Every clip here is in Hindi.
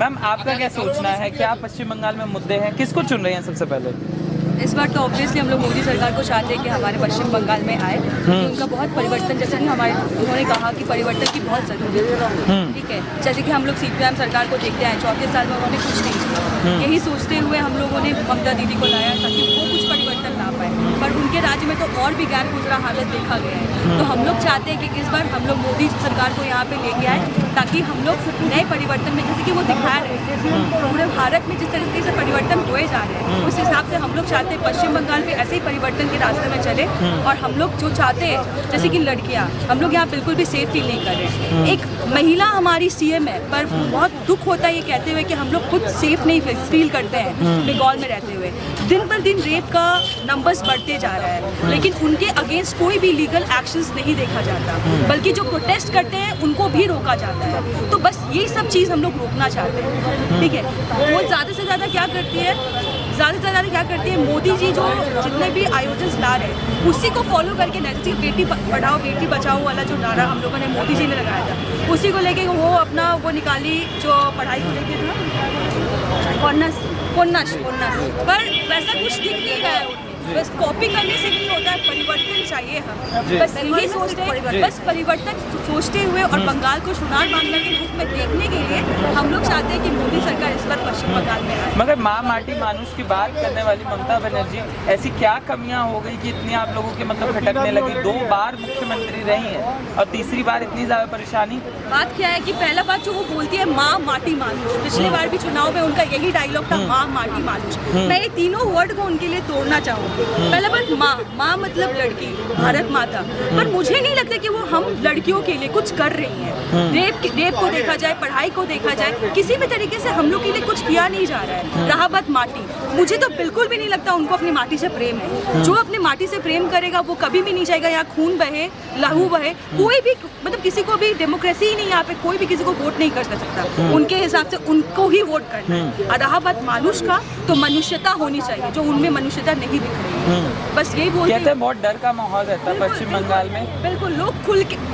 मैम आपका क्या सोचना है, क्या पश्चिम बंगाल में मुद्दे हैं, किसको चुन रहे हैं सबसे पहले? इस बार तो ऑब्वियसली हम लोग मोदी सरकार को चाहते हैं कि हमारे पश्चिम बंगाल में आए, क्योंकि उनका बहुत परिवर्तन, जैसे कि उन्होंने कहा कि परिवर्तन की बहुत ज़रूरत है। ठीक है, जैसे कि हम लोग CPM सरकार को देखते हैं 34 साल में उन्होंने कुछ नहीं किया। यही सोचते हुए हम लोगों ने ममता दीदी को लाया ताकि वो कुछ परिवर्तन ला पाए, पर उनके राज्य में तो और भी गैर गुजरा हालत देखा गया है। तो हम लोग चाहते हैं कि इस बार हम लोग मोदी सरकार को यहाँ पे लेके आए ताकि हम लोग नए परिवर्तन में, जैसे कि वो दिखा रहे हैं पूरे भारत में जिस तरीके से परिवर्तन हुए जा रहे हैं, उस हिसाब से हम लोग चाहते हैं पश्चिम बंगाल में ऐसे ही परिवर्तन के रास्ते में चले। और हम लोग जो चाहते हैं, जैसे कि लड़कियां, हम लोग यहाँ बिल्कुल भी सेफ फील नहीं कर रहे। एक महिला हमारी CM है, पर बहुत दुख होता है ये कहते हुए कि हम लोग खुद सेफ नहीं फील करते हैं बंगाल में रहते हुए। दिन पर दिन रेप का नंबर्स बढ़ते जा रहा है, लेकिन उनके अगेंस्ट कोई भी लीगल एक्शंस नहीं देखा जाता, बल्कि जो प्रोटेस्ट करते हैं उनको भी रोका जाता है। तो बस यही सब चीज़ हम लोग रोकना चाहते हैं। ठीक है, वो ज़्यादा से ज़्यादा क्या करती है, मोदी जी जो जितने भी आयोजन ला रहे हैं उसी को फॉलो करके, जैसे बेटी पढ़ाओ बेटी बचाओ वाला जो नारा हम लोगों ने मोदी जी ने लगाया था, उसी को लेके वो अपना वो निकाली जो पढ़ाई को लेके था, पन्नास पर वैसा कुछ दिख नहीं रहा है उनमें। बस कॉपी करने से नहीं होता है, परिवर्तन चाहिए हम। बस यही सोचते हैं, बस परिवर्तन सोचते हुए और बंगाल को सोनार बांग्ला के रूप में देखने के लिए हम लोग चाहते हैं कि मोदी सरकार इस बार पश्चिम बंगाल में आए। मगर माँ माटी मानुष की बात करने वाली ममता बनर्जी, ऐसी क्या कमियां हो गई कि इतनी आप लोगों के मतलब भटकने लगी? 2 बार मुख्यमंत्री रही हैं और तीसरी बार इतनी ज्यादा परेशानी। बात क्या है कि पहला बात जो वो बोलती है माँ माटी मानुष, पिछले बार भी चुनाव में उनका यही डायलॉग था, माँ माटी मानुष। मैं ये तीनों वर्ड को उनके लिए तोड़ना चाहूँगी। पहला बात, माँ मतलब लड़की, भारत माता, पर मुझे नहीं लगता कि वो हम लड़कियों के लिए कुछ कर रही हैं। रेप को देखा जाए, पढ़ाई को देखा जाए, किसी भी तरीके से हम लोग के लिए कुछ किया नहीं जा रहा है। रहा बात माटी, मुझे तो बिल्कुल भी नहीं लगता उनको अपनी माटी से प्रेम है। जो अपनी माटी से प्रेम करेगा वो कभी भी नहीं चाहेगा यहाँ खून बहे, लहू बहे। कोई भी मतलब किसी को भी डेमोक्रेसी ही नहीं, यहाँ पे कोई भी किसी को वोट नहीं कर सकता। उनके हिसाब से उनको ही वोट करना है। और रहा बात मानुष का, तो मनुष्यता होनी चाहिए, जो उनमें मनुष्यता नहीं दिख रही है। बस यही बोलते हैं। बहुत डर का माहौल रहता है पश्चिम बंगाल में। बिल्कुल,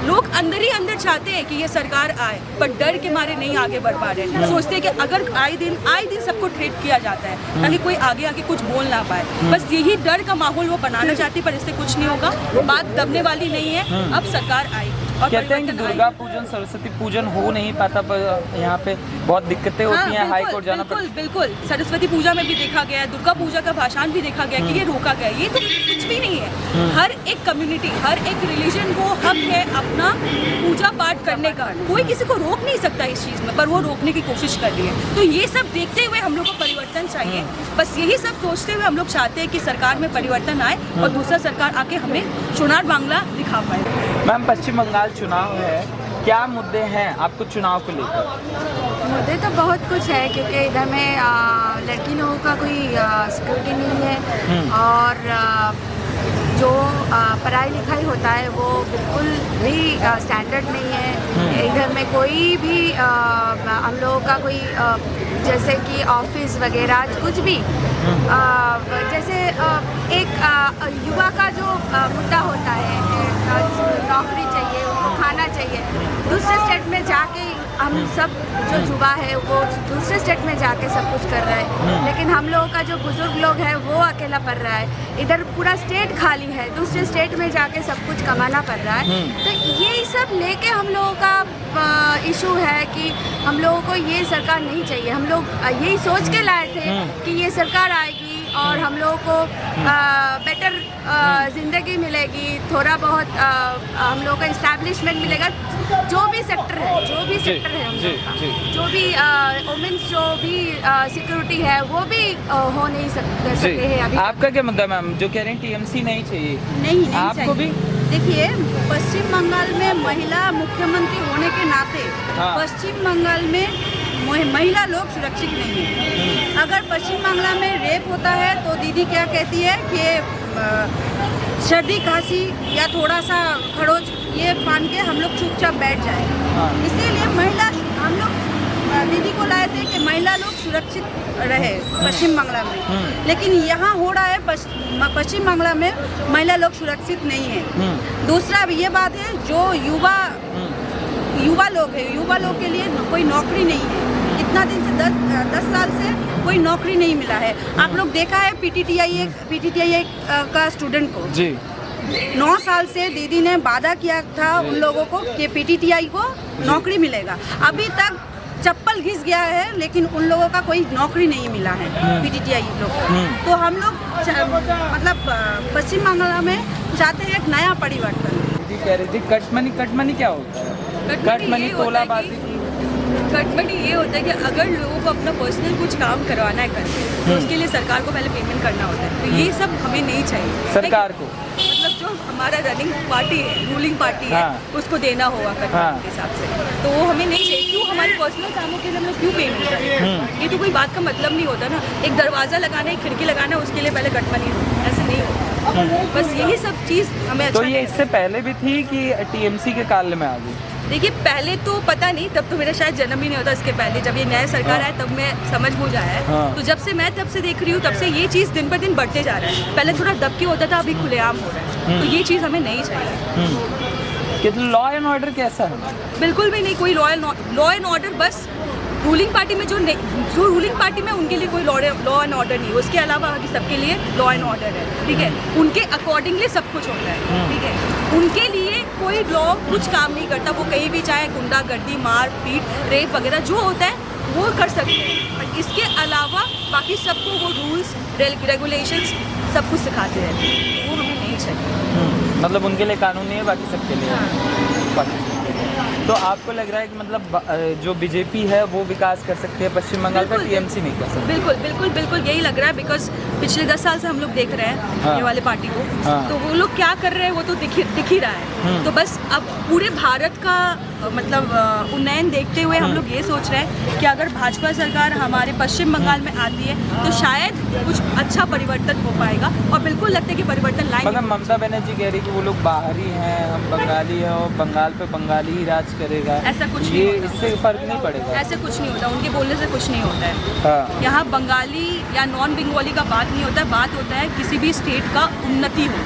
लोग अंदर ही अंदर चाहते हैं कि ये सरकार आए, पर डर के मारे नहीं आगे बढ़ पा रहे हैं। सोचते हैं कि अगर आए दिन सबको ट्रीट किया जाता है ताकि कोई आगे कुछ बोल ना पाए। बस यही डर का माहौल वो बनाना चाहती, पर इससे कुछ नहीं होगा। बात दबने वाली नहीं है, अब सरकार आई। और कहते हैं कि दुर्गा पूजन, सरस्वती पूजन हो नहीं पाता, पर यहाँ पे बहुत दिक्कतें होती हैं, हाई कोर्ट जाना पड़ता है। बिल्कुल, सरस्वती पूजा में भी देखा गया है, दुर्गा पूजा का भाषण भी देखा गया कि ये रोका गया। ये तो कुछ भी नहीं है। हर एक कम्युनिटी, हर एक रिलीजन को हक है अपना पूजा पाठ करने का, कोई किसी को रोक नहीं सकता इस चीज़ में, पर वो रोकने की कोशिश कर रही है। तो ये सब देखते हुए हम लोग को परिवर्तन चाहिए। बस यही सब सोचते हुए हम लोग चाहते हैं कि सरकार में परिवर्तन आए और दूसरा सरकार आके हमें सोनार बांग्ला दिखा पाए। मैम, पश्चिम बंगाल चुनाव है, क्या मुद्दे हैं आपको चुनाव को लेकर? मुद्दे तो बहुत कुछ है, क्योंकि इधर में लड़की लोगों का कोई सिक्योरिटी नहीं है, और जो पढ़ाई लिखाई होता है वो बिल्कुल भी स्टैंडर्ड नहीं है। इधर में कोई भी हम लोगों का कोई जैसे कि ऑफिस वगैरह कुछ भी, जैसे एक युवा का जो मुद्दा होता है, नौकरी चाहिए, उनको खाना चाहिए। दूसरे स्टेट में जाके हम सब जो युवा है वो दूसरे स्टेट में जाके सब कुछ कर रहा है, लेकिन हम लोगों का जो बुजुर्ग लोग है वो अकेला पड़ रहा है। इधर पूरा स्टेट खाली है, दूसरे स्टेट में जाके सब कुछ कमाना पड़ रहा है। तो ये सब लेके हम लोगों का इशू है कि हम लोगों को ये सरकार नहीं चाहिए। हम लोग यही सोच के लाए थे कि ये सरकार आएगी और हम लोगों को बेटर ज़िंदगी मिलेगी, थोड़ा बहुत हम लोगों का इस्टेब्लिशमेंट मिलेगा। जो भी सेक्टर है हम लोग का, जो भी वुमेन्स जो भी सिक्योरिटी है वो भी हो नहीं सके है अभी। आपका क्या मुद्दा मैम, जो कह रहे हैं TMC नहीं चाहिए? नहीं आपको भी? देखिए, पश्चिम बंगाल में महिला मुख्यमंत्री होने के नाते पश्चिम बंगाल में महिला लोग सुरक्षित नहीं है। अगर पश्चिम बंगाल में रेप होता है तो दीदी क्या कहती है कि सर्दी खांसी या थोड़ा सा खरोच ये मान के हम लोग चुपचाप बैठ जाए। इसीलिए हम लोग दीदी को लाए थे कि महिला लोग सुरक्षित रहे पश्चिम बंगाल में, लेकिन यहाँ हो रहा है पश्चिम बंगाल में महिला लोग सुरक्षित नहीं है। दूसरा ये बात है, जो युवा लोग हैं, युवा लोग के लिए कोई नौकरी नहीं है। इतना दिन से 10 साल से कोई नौकरी नहीं मिला है। आप लोग देखा है पीटीटीआई का स्टूडेंट को जी 9 साल से दीदी ने वादा किया था उन लोगों को कि पीटीटीआई को नौकरी मिलेगा। अभी तक चप्पल घिस गया है, लेकिन उन लोगों का कोई नौकरी नहीं मिला है पीटीटीआई लोग को। तो हम लोग मतलब पश्चिम बंगाल में चाहते हैं एक नया परिवर्तन। दीदी कह रही थी कट मनी क्या होता है? कट मनी तोलाबाजी। कट मनी ये होता है कि अगर लोगों को अपना पर्सनल कुछ काम करवाना है करके, तो उसके लिए सरकार को पहले पेमेंट करना होता है। तो ये सब हमें नहीं चाहिए सरकार को, मतलब जो हमारा रनिंग पार्टी है, रूलिंग पार्टी है, उसको देना होगा कट मनी के हिसाब से। तो वो हमें नहीं चाहिए। क्यों हमारे पर्सनल कामों के लिए हम लोग क्यों पेमेंट करें? ये तो कोई बात का मतलब नहीं होता ना। एक दरवाजा लगाना, एक खिड़की लगाना, उसके लिए पहले कट मनी ऐसे नहीं होता। बस यही सब चीज़ हमें तो ये इससे पहले भी थी कि टीएमसी के काल में आ गई? देखिए पहले तो पता नहीं, तब तो मेरा शायद जन्म ही नहीं होता। इसके पहले जब ये नया सरकार आया तब मैं समझ हो जाया है। तो जब से मैं तब से देख रही हूँ, तब से ये चीज़ दिन पर दिन बढ़ते जा रहा है। पहले थोड़ा दबके होता था, अभी खुलेआम हो रहा है। तो ये चीज़ हमें नहीं चाहिए। कि लॉ एंड ऑर्डर कैसा है? बिल्कुल भी नहीं, कोई लॉ एंड ऑर्डर। बस रूलिंग पार्टी में जो रूलिंग पार्टी में उनके लिए कोई लॉ एंड ऑर्डर नहीं, उसके अलावा बाकी सबके लिए लॉ एंड ऑर्डर है। ठीक है, उनके अकॉर्डिंगली सब कुछ होता है। ठीक है, उनके लिए कोई लॉ कुछ काम नहीं करता। वो कहीं भी चाहे गुंडागर्दी, मार पीट, रेप वगैरह जो होता है वो कर सकते हैं, पर इसके अलावा बाकी सबको वो रूल्स रेगुलेशंस सब कुछ सिखाते रहते हैं। वो हमें नहीं चाहिए। मतलब उनके लिए कानून नहीं है, बाकी सबके लिए। तो आपको लग रहा है कि मतलब जो बीजेपी है वो विकास कर सकती है पश्चिम बंगाल का, टीएमसी नहीं कर सकती? बिल्कुल बिल्कुल बिल्कुल यही लग रहा है। बिकॉज पिछले 10 साल से हम लोग देख रहे हैं ये वाले पार्टी को। तो वो लोग क्या कर रहे हैं वो तो दिख ही रहा है। तो बस अब पूरे भारत का मतलब उन्नयन देखते हुए हम लोग ये सोच रहे हैं कि अगर भाजपा सरकार हमारे पश्चिम बंगाल में आती है तो शायद कुछ अच्छा परिवर्तन हो पाएगा। और बिल्कुल लगता है कि परिवर्तन लाएंगे। मगर ममता बनर्जी कह रही कि वो लोग बाहरी हैं, हम बंगाली हैं और बंगाल पे बंगाली ही राज करेगा। ऐसा कुछ ये नहीं होता। इससे फर्क नहीं पड़ेगा? ऐसे कुछ नहीं होता, उनके बोलने से कुछ नहीं होता है। यहाँ बंगाली या नॉन बंगाली का बात नहीं होता है। बात होता है किसी भी स्टेट का उन्नति हो।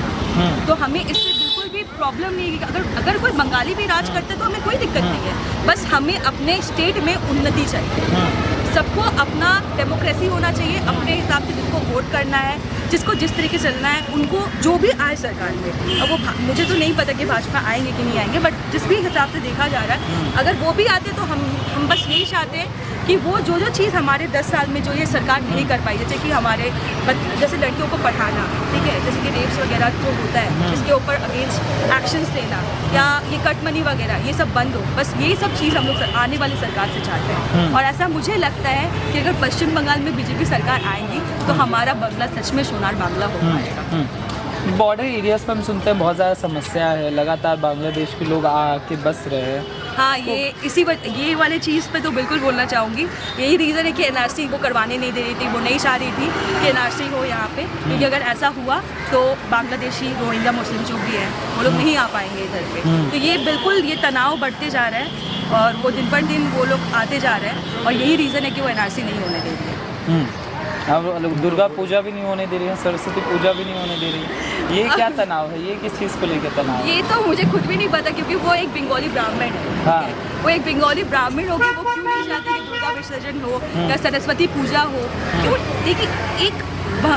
तो हमें इससे बिल्कुल भी प्रॉब्लम नहीं है कि अगर कोई बंगाली भी राज करता है तो हमें कोई दिक्कत नहीं है। बस हमें अपने स्टेट में उन्नति चाहिए। सबको अपना डेमोक्रेसी होना चाहिए, अपने हिसाब से जिसको वोट करना है, जिसको जिस तरीके से चलना है, उनको जो भी आए सरकार में। अब वो मुझे तो नहीं पता कि भाजपा आएंगे कि नहीं आएंगे, बट जिस भी हिसाब से देखा जा रहा है अगर वो भी आते तो हम बस यही चाहते हैं कि वो जो चीज़ हमारे 10 साल में जो ये सरकार नहीं कर पाई, जैसे कि हमारे जैसे लड़कियों को पढ़ाना, ठीक है, जैसे कि रेप्स वगैरह जो होता है इसके ऊपर अगेंस्ट एक्शंस लेना, या ये कट मनी वगैरह, ये सब बंद हो। बस यही सब चीज़ हम लोग आने वाली सरकार से चाहते हैं। और ऐसा मुझे लगता है कि अगर पश्चिम बंगाल में बीजेपी सरकार आएगी तो हमारा बांग्ला सच में सोनार बांग्ला हो पाएगा। बॉर्डर एरियाज पर हम सुनते हैं बहुत ज़्यादा समस्या है, लगातार बांग्लादेश के लोग आके बस रहे हैं। हाँ, ये वाले चीज़ पे तो बिल्कुल बोलना चाहूँगी। यही रीज़न है कि एनआरसी वो करवाने नहीं दे रही थी। वो नहीं चाह रही थी कि एनआरसी हो यहाँ पे, क्योंकि अगर ऐसा हुआ तो बांग्लादेशी रोहिंग्या मुस्लिम जो भी है वो लोग नहीं आ पाएंगे इधर पे। तो ये बिल्कुल ये तनाव बढ़ते जा रहा है और वो दिन पर दिन वो लोग आते जा रहे हैं। और यही रीज़न है कि वो एनआरसी नहीं होने दे रही है। अब दुर्गा पूजा भी नहीं होने दे रही है, सरस्वती पूजा भी नहीं होने दे रही है। ये क्या तनाव है? ये किस चीज़ को लेकर तनाव है? ये तो मुझे खुद भी नहीं पता, क्योंकि वो एक बंगाली ब्राह्मण है। हाँ। वो एक बंगाली ब्राह्मण हो गया, वो क्यों नहीं चाहते कि दुर्गा विसर्जन हो या सरस्वती पूजा हो? क्यों? देखिए, एक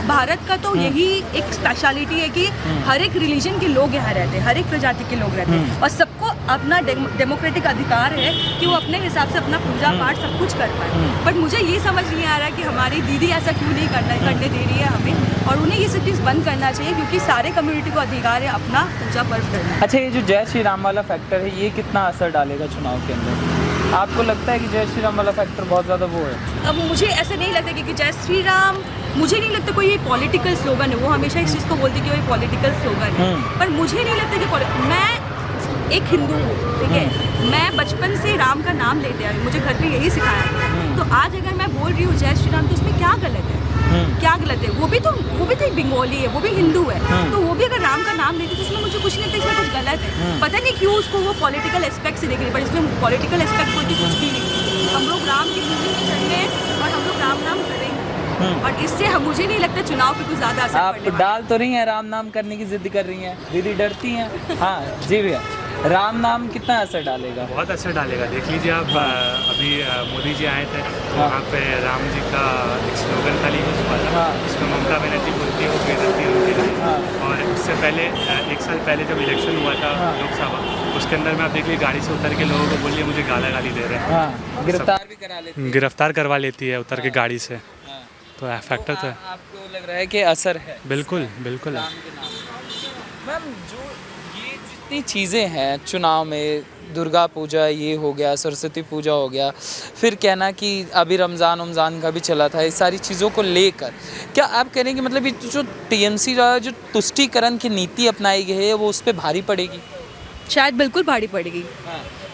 भारत का तो यही एक स्पेशलिटी है कि हर एक रिलीजन के लोग यहाँ रहते हैं, हर एक प्रजाति के लोग रहते हैं, और सबको अपना डेमोक्रेटिक अधिकार है कि वो अपने हिसाब से अपना पूजा पाठ सब कुछ कर पाए। बट मुझे ये समझ नहीं आ रहा कि हमारी दीदी ऐसा क्यों नहीं करने दे रही है हमें, और उन्हें ये सब चीज़ बंद करना चाहिए, क्योंकि सारे कम्युनिटी को अधिकार है अपना पूजा पर्व करना। अच्छा, ये जो जय श्री राम वाला फैक्टर है ये कितना असर डालेगा चुनाव के अंदर? आपको लगता है कि जय श्री राम वाला फैक्टर बहुत ज़्यादा वो है? अब मुझे ऐसा नहीं लगता, क्योंकि जय श्री राम मुझे नहीं लगता कोई ये पॉलिटिकल स्लोगन है। वो हमेशा इस चीज़ को बोलते कि वो ये पॉलिटिकल स्लोगन है, पर मुझे नहीं लगता कि मैं एक हिंदू हूँ, ठीक है, मैं बचपन से राम का नाम लेते आई, मुझे घर पे यही सिखाया गया। तो आज अगर मैं बोल रही हूँ जय श्री राम, तो इसमें क्या गलत है? क्या गलत है? वो भी तो एक बंगाली है, वो भी हिंदू है, तो वो भी अगर राम का नाम लेते तो इसमें मुझे कुछ नहीं लगता इसमें कुछ गलत है। पता नहीं क्यों उसको वो पॉलिटिकल एस्पेक्ट से देख रही है, पर इसमें पॉलिटिकल एस्पेक्ट कोई कुछ भी नहीं। हम लोग राम की भूमि में चल रहे हैं और हम लोग राम नाम करेंगे, और इससे मुझे नहीं लगता चुनाव पे कुछ ज़्यादा असर आप पड़ने वाला है। डाल तो रही हैं राम नाम करने की जिद कर रही हैं, दीदी डरती हैं? हाँ जी भैया। राम नाम कितना असर डालेगा? बहुत असर डालेगा। देख लीजिए आप, अभी मोदी जी आए थे, वहाँ पे राम जी का एक स्लोगन खाली यूज़ हुआ था, उसमें ममता बनर्जी बोलती है वो बेइज्जती है उनके लिए। और उससे पहले 1 साल पहले जब इलेक्शन हुआ था लोकसभा, उसके अंदर में आप देख लीजिए गाड़ी से उतर के लोगों को बोलिए मुझे गाली दे रहे हैं, गिरफ्तार भी करा लेते हैं। गिरफ्तार करवा लेती है उतर के गाड़ी से। तो फैक्टर तो है। आपको लग रहा है कि असर है? बिल्कुल बिल्कुल है। मैम, जो ये जितनी चीज़ें हैं चुनाव में, दुर्गा पूजा ये हो गया, सरस्वती पूजा हो गया, फिर कहना कि अभी रमज़ान का भी चला था, इस सारी चीज़ों को लेकर क्या आप कह रहे हैं कि मतलब ये जो टीएमसी जो तुष्टीकरण की नीति अपनाई गई है वो उस पर भारी पड़ेगी? शायद बिल्कुल भारी पड़ेगी,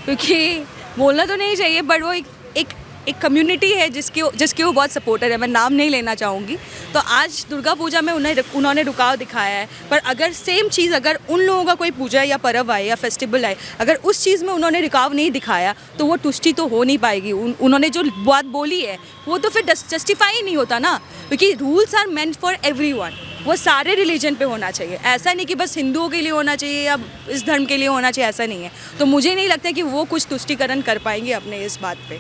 क्योंकि बोलना तो नहीं चाहिए बट वो एक कम्युनिटी है जिसके वो बहुत सपोर्टर है। मैं नाम नहीं लेना चाहूँगी। तो आज दुर्गा पूजा में उन्होंने रुकाव दिखाया है, पर अगर सेम चीज़ अगर उन लोगों का कोई पूजा या पर्व आए या फेस्टिवल आए, अगर उस चीज़ में उन्होंने रुकाव नहीं दिखाया तो वो तुष्टि तो हो नहीं पाएगी। उन्होंने जो बात बोली है वो तो फिर जस्टिफाई ही नहीं होता ना, क्योंकि rules are meant for everyone. वो सारे रिलीजन पे होना चाहिए, ऐसा नहीं कि बस हिंदुओं के लिए होना चाहिए या इस धर्म के लिए होना चाहिए, ऐसा नहीं है। तो मुझे नहीं लगता कि वो कुछ तुष्टिकरण कर पाएंगे अपने इस बात पे।